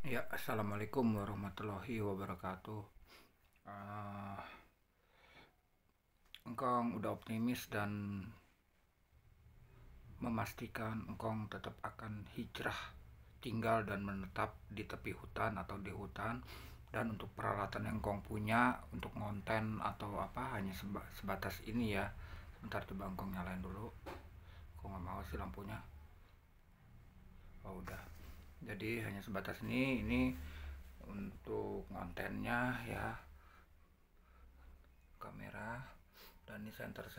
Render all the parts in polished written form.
Ya, assalamualaikum warahmatullahi wabarakatuh. Eh, Engkong udah optimis dan memastikan engkong tetap akan hijrah tinggal dan menetap di tepi hutan atau di hutan, dan untuk peralatan yang engkong punya untuk ngonten atau apa hanya sebatas ini ya. Sebentar, coba engkong nyalain dulu. Kok nggak mau sih lampunya? Oh udah. Jadi hanya sebatas ini untuk ngontennya ya, kamera. Dan di center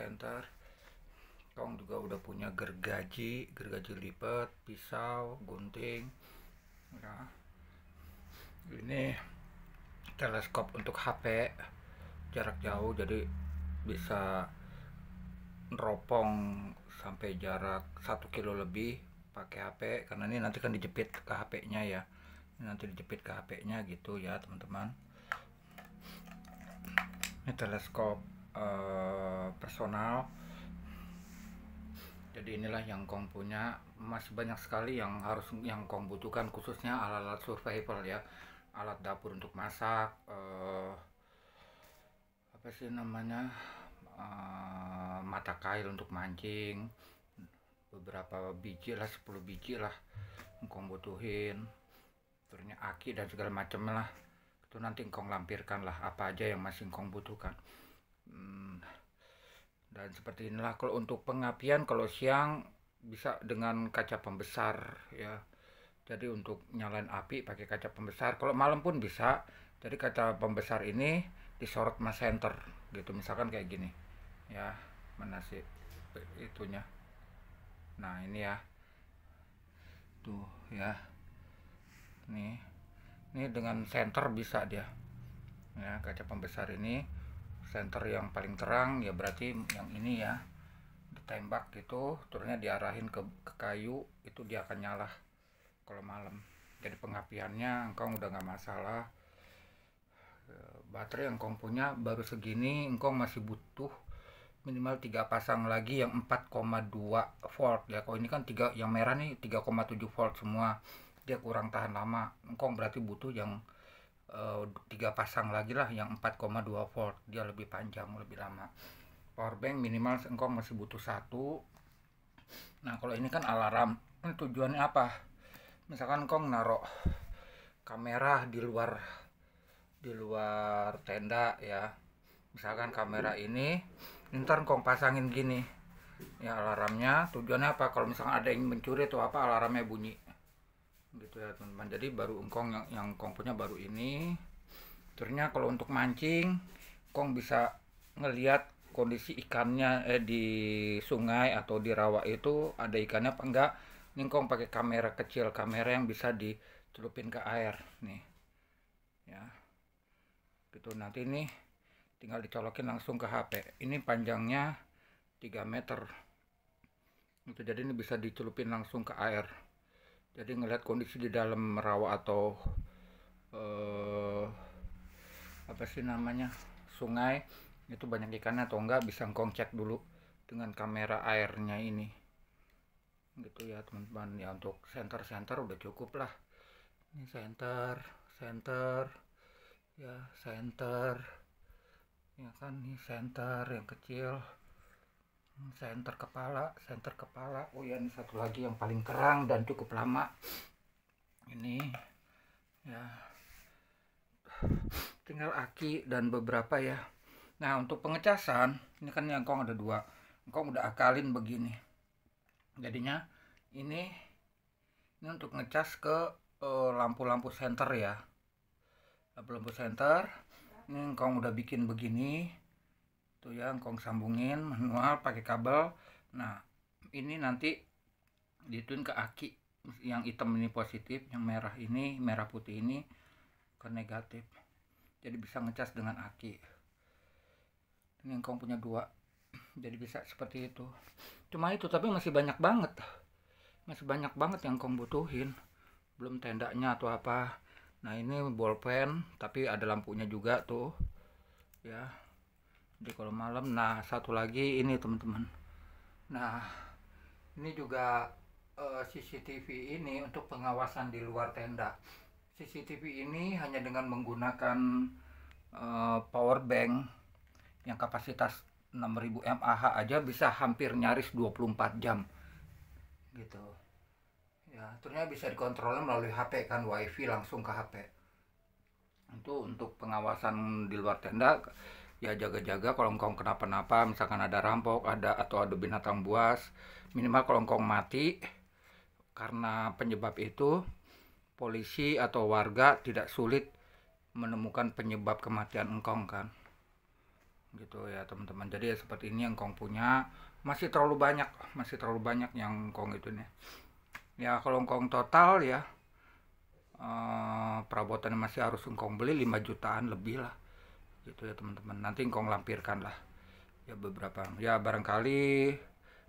Kong juga udah punya gergaji lipat, pisau, gunting. Ya. Ini teleskop untuk HP jarak jauh, jadi bisa neropong sampai jarak 1 kilo lebih pakai HP, karena ini nanti kan dijepit ke HP-nya ya. Ini nanti dijepit ke HP-nya gitu ya, teman-teman. Ini teleskop personal. Jadi inilah yang Kong punya. Masih banyak sekali yang Kong butuhkan, khususnya alat-alat survival ya, alat dapur untuk masak, apa sih namanya, mata kail untuk mancing, beberapa biji lah, 10 biji lah Kong butuhin, terusnya aki dan segala macam lah. Itu nanti Kong lampirkan lah apa aja yang masih Kong butuhkan. Dan seperti inilah kalau untuk pengapian. Kalau siang bisa dengan kaca pembesar ya. Jadi untuk nyalain api pakai kaca pembesar. Kalau malam pun bisa. Jadi kaca pembesar ini disorot sama senter gitu. Misalkan kayak gini. Ya, mana sih itunya. Nah, ini ya. Tuh ya. Nih. Ini dengan senter bisa dia. Ya, kaca pembesar ini senter yang paling terang ya, berarti yang ini ya. Ditembak gitu, turunnya diarahin ke kayu, itu dia akan nyala kalau malam. Jadi pengapiannya engkau udah nggak masalah. Baterai yang engkau punya baru segini, engkau masih butuh minimal 3 pasang lagi yang 4,2 volt ya. Kalau ini kan yang merah nih 3,7 volt semua, dia kurang tahan lama. Engkau berarti butuh yang 3 pasang lagi lah yang 4,2 volt, dia lebih panjang, lebih lama. Powerbank minimal engkau masih butuh satu. Nah, kalau ini kan alarm, ini tujuannya apa? Misalkan engkau naruh kamera di luar tenda ya. Misalkan kamera ini ntar engkau pasangin gini. Ya, alarmnya tujuannya apa? Kalau misalkan ada yang mencuri atau apa, alarmnya bunyi. Gitu ya, teman-teman. Jadi baru engkau yang engkau punya baru ini. Terusnya kalau untuk mancing, engkau bisa ngelihat kondisi ikannya di sungai atau di rawa itu ada ikannya apa enggak. Ini kong pakai kamera kecil, kamera yang bisa dicelupin ke air nih ya. Gitu, nanti ini tinggal dicolokin langsung ke HP. Ini panjangnya 3 meter itu, jadi ini bisa dicelupin langsung ke air. Jadi ngelihat kondisi di dalam rawa atau apa sih namanya, sungai, itu banyak ikannya atau enggak, bisa ngkong cek dulu dengan kamera airnya ini. Gitu ya, teman-teman. Ya, untuk center udah cukup lah. Ini center ya, center ya kan. Ini center yang kecil, center kepala. Oh ya, ini satu lagi yang paling terang dan cukup lama ini ya. Tinggal aki dan beberapa ya. Nah, untuk pengecasan ini kan yang kong ada dua, kong udah akalin begini. Jadinya ini untuk ngecas ke lampu-lampu senter ya. Lampu-lampu senter ini kong udah bikin begini tuh ya. Kong sambungin manual pakai kabel. Nah, ini nanti dituin ke aki. Yang hitam ini positif, yang merah putih ini ke negatif. Jadi bisa ngecas dengan aki. Ini kong punya dua, jadi bisa seperti itu. Cuma itu, tapi masih banyak banget yang kong butuhin. Belum tendanya atau apa. Nah, ini bolpen tapi ada lampunya juga tuh ya. Jadi kalau malam. Nah, satu lagi ini, teman-teman. Nah, ini juga CCTV ini untuk pengawasan di luar tenda. CCTV ini hanya dengan menggunakan power bank yang kapasitas 6000 mAh aja bisa hampir nyaris 24 jam gitu ya. Ternyata bisa dikontrol melalui HP kan, wifi langsung ke HP. Itu untuk pengawasan di luar tenda ya, jaga-jaga kalau engkau kenapa-napa, misalkan ada rampok, atau ada binatang buas, minimal kalau engkau mati karena penyebab itu, polisi atau warga tidak sulit menemukan penyebab kematian engkong kan, gitu ya teman-teman. Jadi ya seperti ini yang engkong punya, masih terlalu banyak yang engkong itu nih ya. Kalau engkong total ya perabotannya masih harus engkong beli 5 jutaan lebih lah gitu ya teman-teman. Nanti engkong lampirkan lah ya beberapa ya, barangkali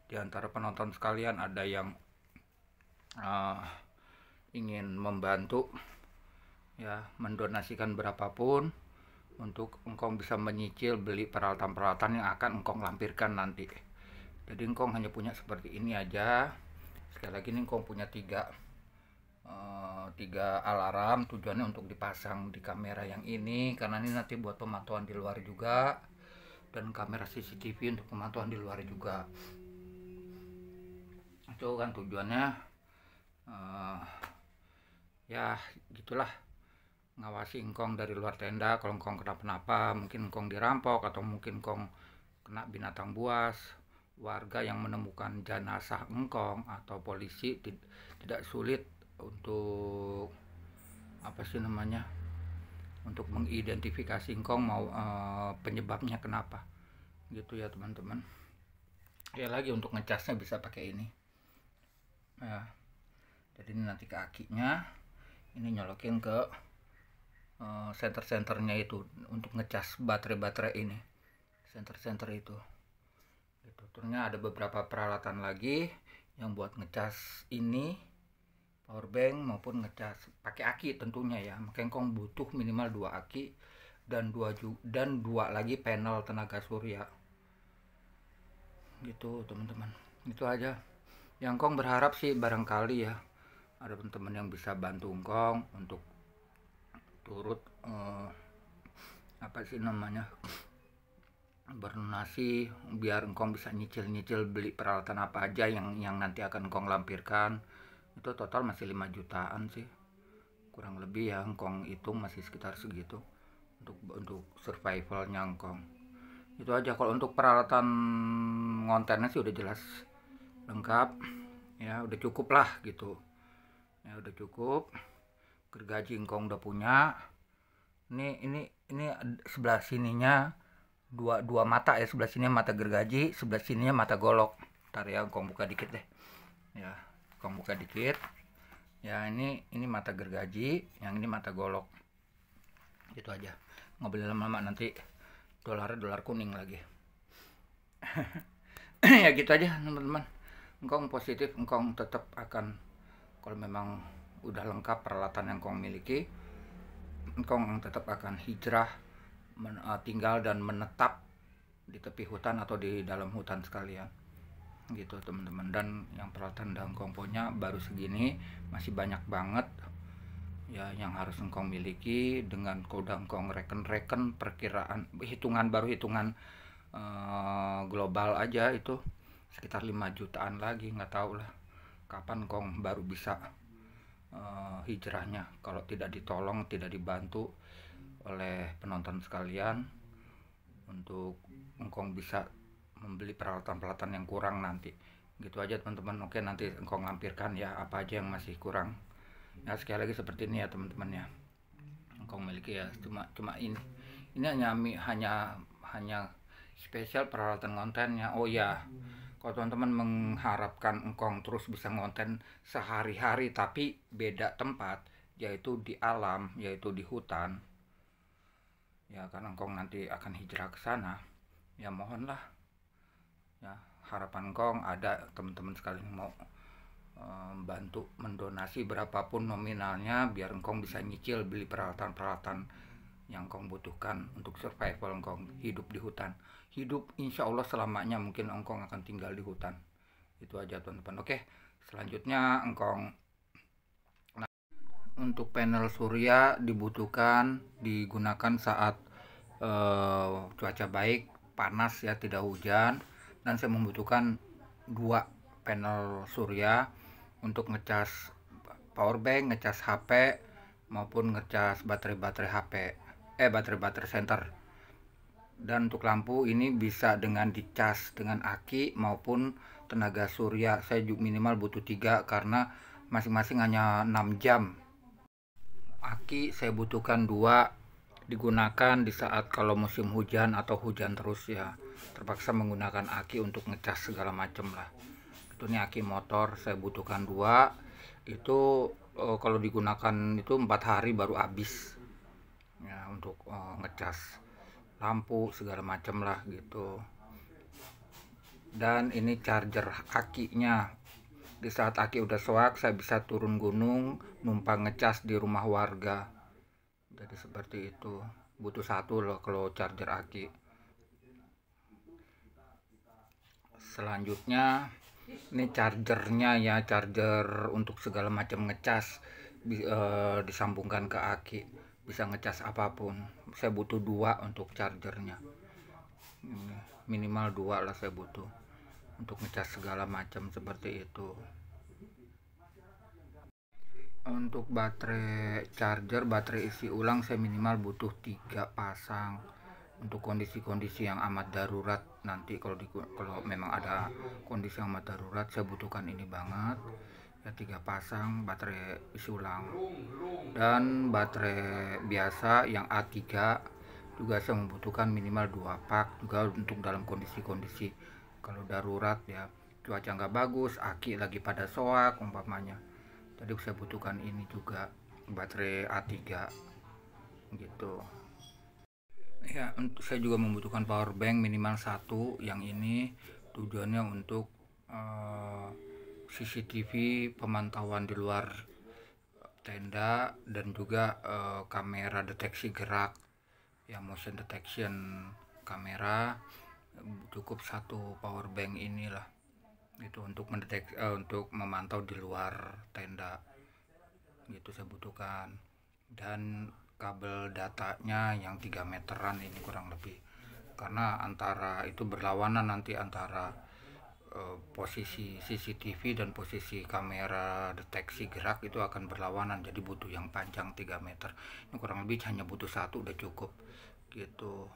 di antara penonton sekalian ada yang ingin membantu ya, mendonasikan berapapun untuk engkong bisa menyicil beli peralatan-peralatan yang akan engkong lampirkan nanti. Jadi engkong hanya punya seperti ini aja. Sekali lagi ini engkong punya tiga alarm, tujuannya untuk dipasang di kamera yang ini karena ini nanti buat pemantauan di luar juga, dan kamera CCTV untuk pemantauan di luar juga. Itu kan tujuannya ya gitulah, ngawasi engkong dari luar tenda. Kalau engkong kenapa-napa, mungkin engkong dirampok atau mungkin engkong kena binatang buas, warga yang menemukan jenazah engkong atau polisi tidak sulit untuk untuk mengidentifikasi engkong mau penyebabnya kenapa gitu ya teman-teman. Ya lagi untuk ngecasnya bisa pakai ini ya. Jadi ini nanti kakinya ini nyolokin ke senter-senternya itu untuk ngecas baterai ini, senter-senter itu gitu. Ternyata ada beberapa peralatan lagi yang buat ngecas ini, power bank maupun ngecas pakai aki tentunya ya. Makanya engkong butuh minimal 2 aki dan 2 lagi panel tenaga surya gitu teman-teman. Itu aja yang engkong berharap sih, barangkali ya ada teman-teman yang bisa bantu engkong untuk turut berdonasi biar engkong bisa nyicil beli peralatan apa aja yang nanti akan engkong lampirkan. Itu total masih 5 jutaan sih kurang lebih ya, engkong hitung masih sekitar segitu untuk survivalnya engkong. Itu aja. Kalau untuk peralatan ngontennya sih udah jelas lengkap ya, udah cukup lah gitu ya, udah cukup. Gergaji engkong udah punya. Ini sebelah sininya dua mata ya, sebelah sini mata gergaji, sebelah sininya mata golok. Ntar ya engkong buka dikit deh ya, engkong buka dikit ya. Ini mata gergaji, yang ini mata golok. Gitu aja, nggak boleh lama-lama nanti dolar kuning lagi. Ya gitu aja teman-teman. Engkong positif, engkong tetap akan, kalau memang udah lengkap peralatan yang engkong miliki, engkong tetap akan hijrah, tinggal dan menetap di tepi hutan atau di dalam hutan sekalian gitu teman-teman. Dan yang peralatan yang engkong punya baru segini, masih banyak banget ya yang harus engkong miliki. Dengan udah engkong reken perkiraan, hitungan global aja itu sekitar 5 jutaan lagi. Nggak tahu lah kapan engkong baru bisa hijrahnya kalau tidak ditolong, tidak dibantu oleh penonton sekalian untuk engkong bisa membeli peralatan-peralatan yang kurang nanti. Gitu aja teman-teman. Oke, nanti engkong lampirkan ya apa aja yang masih kurang ya. Sekali lagi seperti ini ya teman-teman ya, engkong miliki ya cuma ini hanya spesial peralatan kontennya. Oh ya, kalau teman-teman mengharapkan engkong terus bisa ngonten sehari-hari tapi beda tempat, yaitu di alam, yaitu di hutan ya, karena engkong nanti akan hijrah ke sana ya, mohonlah ya, harapan engkong ada teman-teman sekalian mau bantu mendonasi berapapun nominalnya biar engkong bisa nyicil beli peralatan-peralatan yang engkong butuhkan untuk survival engkong hidup di hutan. Hidup insya Allah selamanya mungkin engkong akan tinggal di hutan. Itu aja teman-teman. Oke, selanjutnya engkong Untuk panel surya digunakan saat cuaca baik, panas ya, tidak hujan, dan saya membutuhkan 2 panel surya untuk ngecas power bank, ngecas HP maupun ngecas baterai-baterai HP, baterai-baterai senter. Dan untuk lampu ini bisa dengan dicas dengan aki maupun tenaga surya. Saya juga minimal butuh 3 karena masing-masing hanya 6 jam. Aki saya butuhkan 2, digunakan di saat kalau musim hujan atau hujan terus ya, terpaksa menggunakan aki untuk ngecas segala macam lah. Itu nih aki motor saya butuhkan 2. Itu kalau digunakan itu 4 hari baru habis ya, untuk ngecas lampu segala macam lah gitu. Dan ini charger akinya, di saat aki udah soak saya bisa turun gunung numpang ngecas di rumah warga. Jadi seperti itu, butuh 1 loh kalau charger aki. Selanjutnya ini chargernya ya, charger untuk segala macam ngecas, disambungkan ke aki, bisa ngecas apapun. Saya butuh 2 untuk chargernya, minimal 2 lah saya butuh untuk ngecas segala macam seperti itu. Untuk baterai charger, baterai isi ulang saya minimal butuh 3 pasang untuk kondisi-kondisi yang amat darurat. Nanti kalau memang ada kondisi yang amat darurat saya butuhkan ini banget ya, 3 pasang baterai isi ulang. Dan baterai biasa yang A3 juga saya membutuhkan minimal 2 pak juga untuk dalam kondisi-kondisi kalau darurat ya, cuaca nggak bagus, aki lagi pada soak umpamanya. Jadi saya butuhkan ini juga, baterai A3 gitu ya. Saya juga membutuhkan power bank minimal 1. Yang ini tujuannya untuk CCTV pemantauan di luar tenda, dan juga kamera deteksi gerak ya, motion detection kamera. Cukup 1 power bank inilah gitu untuk mendeteksi, untuk memantau di luar tenda gitu saya butuhkan. Dan kabel datanya yang 3 meteran ini kurang lebih, karena antara itu berlawanan nanti antara posisi CCTV dan posisi kamera deteksi gerak itu akan berlawanan, jadi butuh yang panjang 3 meter. Ini kurang lebih hanya butuh 1 udah cukup gitu.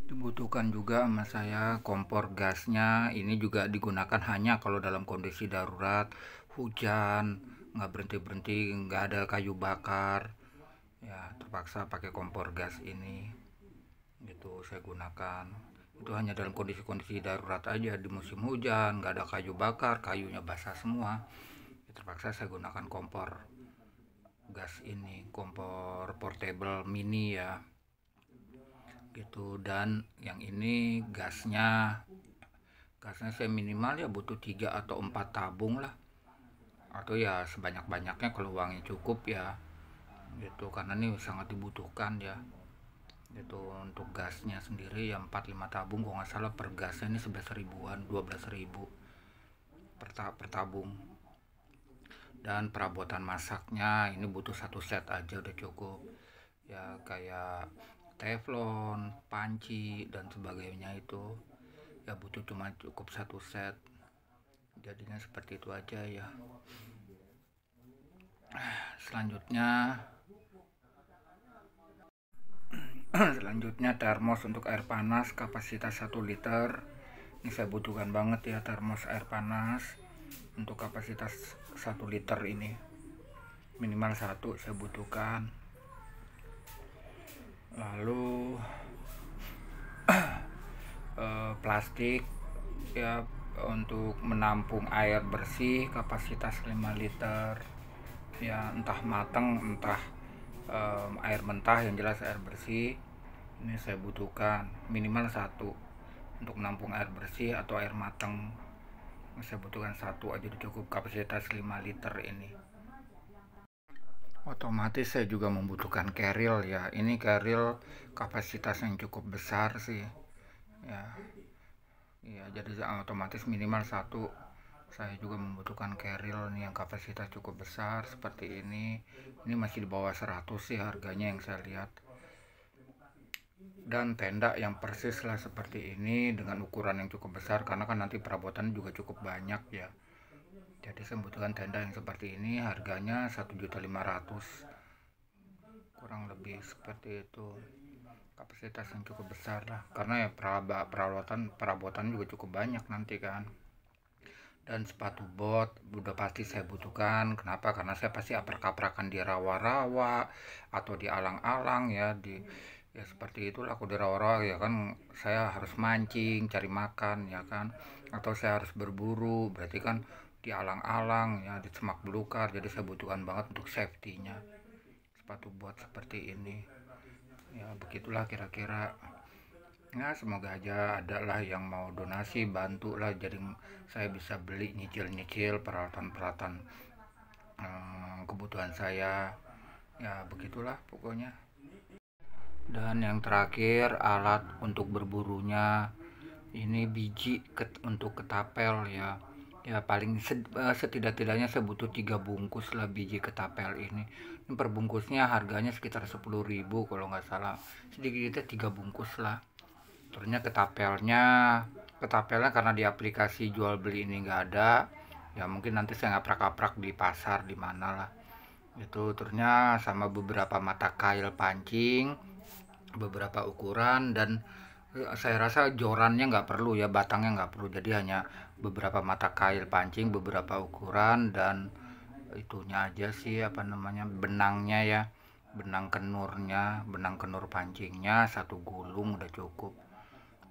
Dibutuhkan juga sama saya kompor gasnya, ini juga digunakan hanya kalau dalam kondisi darurat, hujan, nggak berhenti-berhenti, nggak ada kayu bakar ya, terpaksa pakai kompor gas ini gitu saya gunakan. Itu hanya dalam kondisi-kondisi darurat aja, di musim hujan nggak ada kayu bakar, kayunya basah semua ya, terpaksa saya gunakan kompor gas ini, kompor portable mini ya gitu. Dan yang ini gasnya saya minimal ya butuh 3 atau 4 tabung lah, atau ya sebanyak-banyaknya kalau uangnya cukup ya gitu, karena ini sangat dibutuhkan ya gitu. Untuk gasnya sendiri ya 4-5 tabung kalau nggak salah, per gasnya ini 11 ribuan, 12 ribu per tabung. Dan perabotan masaknya ini butuh 1 set aja udah cukup ya, kayak teflon, panci dan sebagainya itu ya, butuh cukup 1 set. Jadinya seperti itu aja ya. Selanjutnya termos untuk air panas kapasitas 1 liter. Ini saya butuhkan banget ya, termos air panas untuk kapasitas 1 liter ini minimal 1 saya butuhkan. Lalu plastik ya untuk menampung air bersih kapasitas 5 liter ya, entah matang entah air mentah, yang jelas air bersih. Ini saya butuhkan minimal 1 untuk menampung air bersih atau air matang. Saya butuhkan 1 aja cukup, kapasitas 5 liter ini. Otomatis saya juga membutuhkan keril ya, ini keril kapasitas yang cukup besar sih ya. Ya, jadi otomatis minimal 1 Saya juga membutuhkan keril nih yang kapasitas cukup besar seperti ini. Ini masih di bawah 100 sih harganya yang saya lihat. Dan tenda yang persis lah seperti ini dengan ukuran yang cukup besar, karena kan nanti perabotan juga cukup banyak ya. Jadi saya membutuhkan tenda yang seperti ini, harganya 1.500.000, kurang lebih seperti itu. Kapasitas yang cukup besar lah, karena ya perabotan juga cukup banyak nanti kan. Dan sepatu bot udah pasti saya butuhkan. Kenapa? Karena saya pasti aprak-aprakan di rawa-rawa atau di alang-alang ya, ya seperti itulah. Aku di rawa-rawa ya kan, saya harus mancing cari makan ya kan, atau saya harus berburu, berarti kan di alang-alang ya, di semak belukar. Jadi saya butuhkan banget untuk safety-nya sepatu bot seperti ini ya. Begitulah kira-kira ya. Semoga aja ada lah yang mau donasi, bantu lah, jadi saya bisa beli nyicil-nyicil peralatan-peralatan kebutuhan saya ya. Begitulah pokoknya. Dan yang terakhir, alat untuk berburunya ini biji untuk ketapel ya. Ya paling setidak-tidaknya saya butuh 3 bungkus lah biji ketapel ini. Ini per bungkusnya harganya sekitar 10.000 kalau nggak salah. Sedikitnya 3 bungkus lah. Terusnya ketapelnya karena di aplikasi jual beli ini nggak ada ya, mungkin nanti saya ngaprak-aprak di pasar di mana lah itu. Terusnya sama beberapa mata kail pancing, beberapa ukuran, dan saya rasa jorannya nggak perlu ya, batangnya nggak perlu, jadi hanya beberapa mata kail pancing, beberapa ukuran, dan itunya aja sih, apa namanya, benangnya ya, benang kenur pancingnya, satu gulung udah cukup.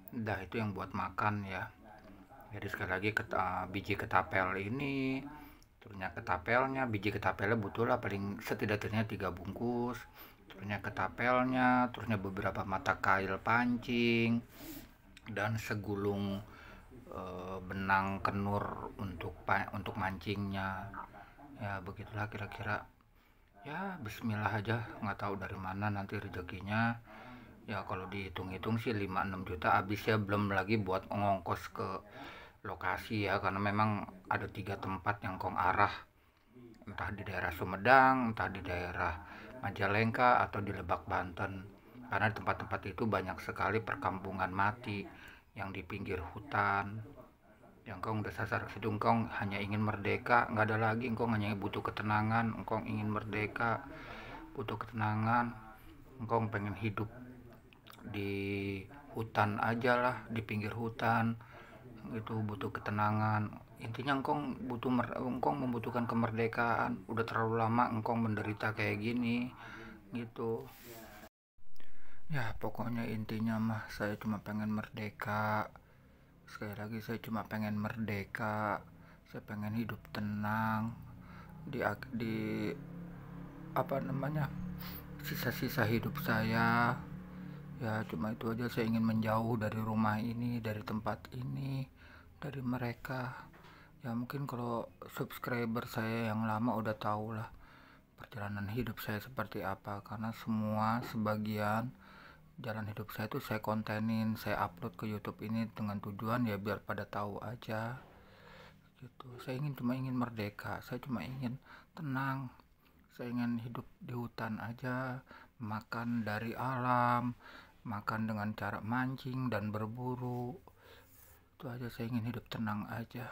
Udah itu yang buat makan ya. Jadi sekali lagi biji ketapel ini, terusnya biji ketapelnya butuh lah paling setidaknya 3 bungkus. Terusnya ketapelnya, terusnya beberapa mata kail pancing, dan segulung benang kenur untuk mancingnya. Ya begitulah kira-kira. Ya bismillah aja, nggak tahu dari mana nanti rezekinya. Ya kalau dihitung-hitung sih 5-6 juta habis ya, belum lagi buat ngongkos ke lokasi ya, karena memang ada 3 tempat yang kong arah, entah di daerah Sumedang, entah di daerah Majalengka, atau di Lebak Banten. Karena di tempat-tempat itu banyak sekali perkampungan mati yang di pinggir hutan. Yang kong udah sasar ke situ, engkong hanya ingin merdeka, nggak ada lagi, engkong hanya butuh ketenangan, engkong ingin merdeka, butuh ketenangan, engkong pengen hidup di hutan aja lah, di pinggir hutan itu, butuh ketenangan. Intinya engkong membutuhkan kemerdekaan. Udah terlalu lama engkong menderita kayak gini gitu ya. Pokoknya intinya mah saya cuma pengen merdeka. Sekali lagi saya cuma pengen merdeka. Saya pengen hidup tenang di apa namanya, sisa-sisa hidup saya. Ya cuma itu aja, saya ingin menjauh dari rumah ini, dari tempat ini, dari mereka. Ya mungkin kalau subscriber saya yang lama udah tahu lah perjalanan hidup saya seperti apa, karena sebagian jalan hidup saya tuh saya kontenin, saya upload ke YouTube ini dengan tujuan ya biar pada tahu aja gitu. Saya cuma ingin merdeka, saya cuma ingin tenang, saya ingin hidup di hutan aja, makan dari alam, makan dengan cara mancing dan berburu. Itu aja, saya ingin hidup tenang aja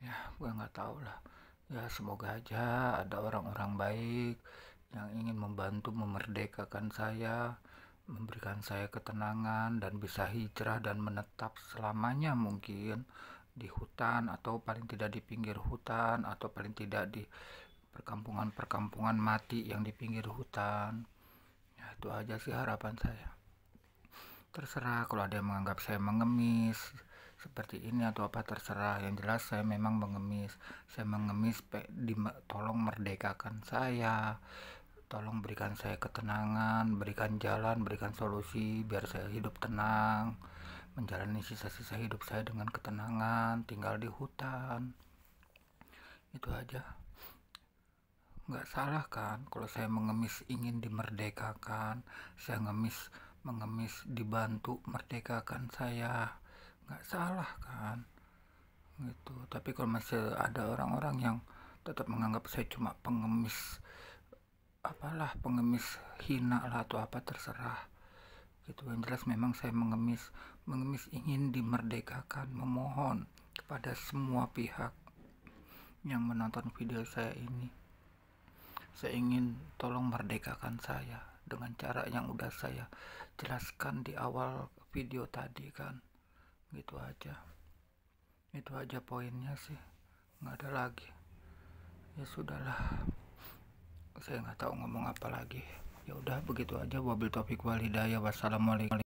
ya. Gue nggak tahu lah ya, semoga aja ada orang-orang baik yang ingin membantu memerdekakan saya, memberikan saya ketenangan, dan bisa hijrah dan menetap selamanya mungkin di hutan, atau paling tidak di pinggir hutan, atau paling tidak di perkampungan-perkampungan mati yang di pinggir hutan ya. Itu aja sih harapan saya. Terserah kalau ada yang menganggap saya mengemis seperti ini atau apa, terserah. Yang jelas saya memang mengemis. Saya mengemis, tolong merdekakan saya, tolong berikan saya ketenangan, berikan jalan, berikan solusi biar saya hidup tenang, menjalani sisa-sisa hidup saya dengan ketenangan, tinggal di hutan. Itu aja. Nggak salah kan kalau saya mengemis ingin dimerdekakan. Saya mengemis dibantu merdekakan saya, nggak salah kan. gitu. Tapi kalau masih ada orang-orang yang tetap menganggap saya cuma pengemis, apalah, pengemis hina lah atau apa, terserah gitu. Yang jelas memang saya mengemis ingin dimerdekakan, memohon kepada semua pihak yang menonton video saya ini, saya ingin tolong merdekakan saya dengan cara yang udah saya jelaskan di awal video tadi kan. Gitu aja, itu aja poinnya sih, nggak ada lagi. Ya sudahlah, saya nggak tahu ngomong apa lagi. Ya udah begitu aja. Wabil taufiq wal hidayah. Wassalamualaikum.